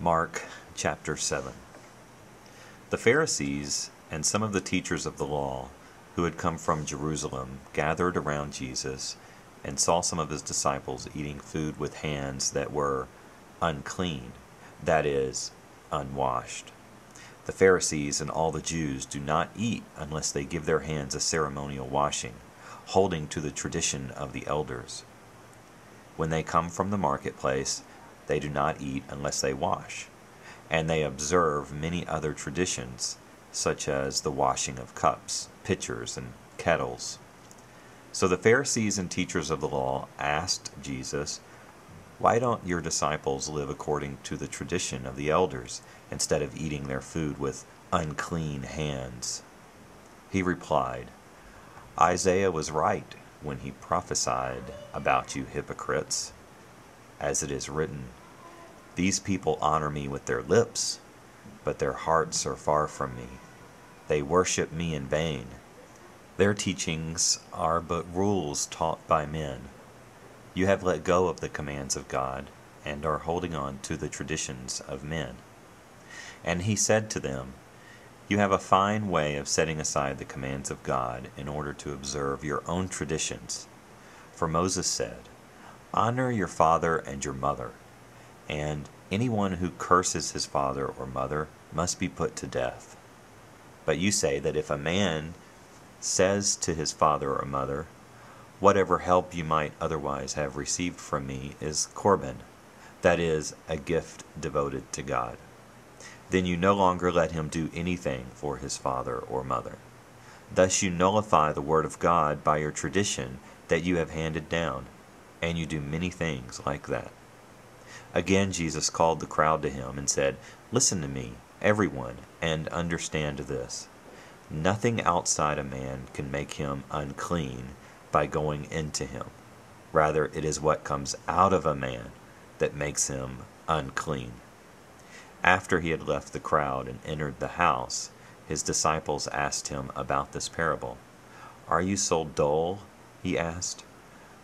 Mark chapter 7. The Pharisees and some of the teachers of the law who had come from Jerusalem gathered around Jesus and saw some of his disciples eating food with hands that were unclean, that is, unwashed. The Pharisees and all the Jews do not eat unless they give their hands a ceremonial washing, holding to the tradition of the elders. When they come from the marketplace, they do not eat unless they wash, and they observe many other traditions, such as the washing of cups, pitchers, and kettles. So the Pharisees and teachers of the law asked Jesus, "Why don't your disciples live according to the tradition of the elders, instead of eating their food with unclean hands?" He replied, "Isaiah was right when he prophesied about you hypocrites. As it is written, 'These people honor me with their lips, but their hearts are far from me. They worship me in vain. Their teachings are but rules taught by men. You have let go of the commands of God and are holding on to the traditions of men.' And he said to them, 'You have a fine way of setting aside the commands of God in order to observe your own traditions. For Moses said, "Honor your father and your mother," and anyone who curses his father or mother must be put to death. But you say that if a man says to his father or mother, "Whatever help you might otherwise have received from me is Corban," that is, a gift devoted to God, then you no longer let him do anything for his father or mother. Thus you nullify the word of God by your tradition that you have handed down, and you do many things like that." Again Jesus called the crowd to him and said, "Listen to me, everyone, and understand this. Nothing outside a man can make him unclean by going into him. Rather, it is what comes out of a man that makes him unclean." After he had left the crowd and entered the house, his disciples asked him about this parable. "Are you so dull?" he asked.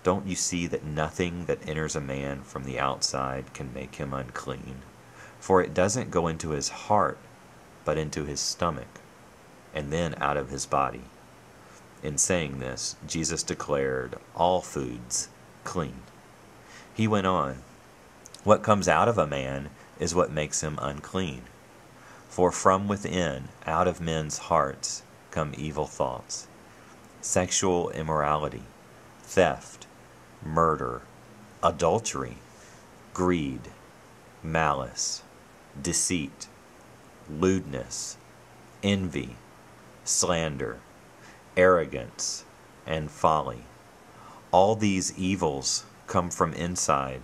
"Don't you see that nothing that enters a man from the outside can make him unclean? For it doesn't go into his heart, but into his stomach, and then out of his body." In saying this, Jesus declared all foods clean. He went on, "What comes out of a man is what makes him unclean. For from within, out of men's hearts, come evil thoughts, sexual immorality, theft, murder, adultery, greed, malice, deceit, lewdness, envy, slander, arrogance, and folly. All these evils come from inside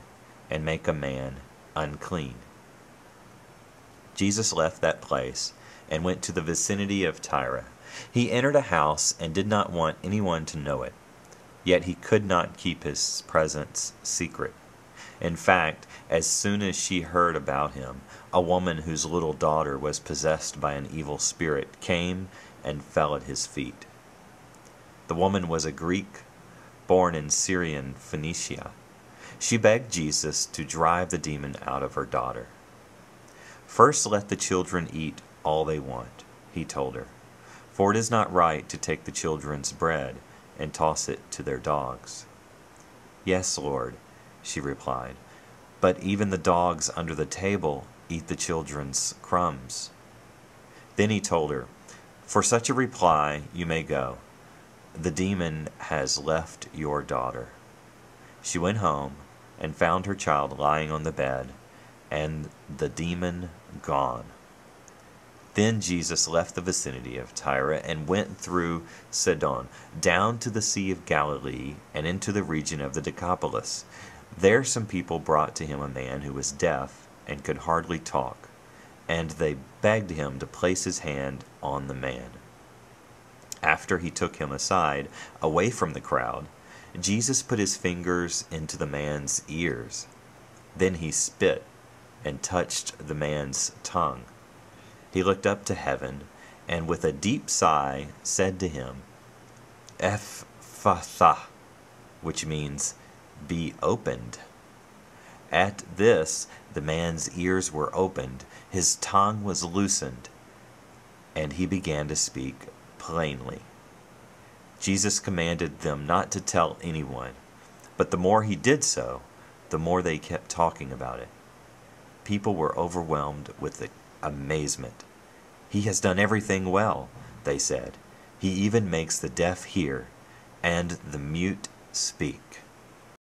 and make a man unclean." Jesus left that place and went to the vicinity of Tyre. He entered a house and did not want anyone to know it. Yet he could not keep his presence secret. In fact, as soon as she heard about him, a woman whose little daughter was possessed by an evil spirit came and fell at his feet. The woman was a Greek, born in Syrian Phoenicia. She begged Jesus to drive the demon out of her daughter. "First let the children eat all they want," he told her, "for it is not right to take the children's bread and toss it to their dogs." "Yes, Lord," she replied, "but even the dogs under the table eat the children's crumbs." Then he told her, "For such a reply you may go. The demon has left your daughter." She went home and found her child lying on the bed, and the demon gone. Then Jesus left the vicinity of Tyre and went through Sidon, down to the Sea of Galilee and into the region of the Decapolis. There some people brought to him a man who was deaf and could hardly talk, and they begged him to place his hand on the man. After he took him aside, away from the crowd, Jesus put his fingers into the man's ears. Then he spit and touched the man's tongue. He looked up to heaven, and with a deep sigh said to him, "Ephphatha," which means, "be opened." At this, the man's ears were opened, his tongue was loosened, and he began to speak plainly. Jesus commanded them not to tell anyone, but the more he did so, the more they kept talking about it. People were overwhelmed with amazement. "He has done everything well," they said. "He even makes the deaf hear and the mute speak."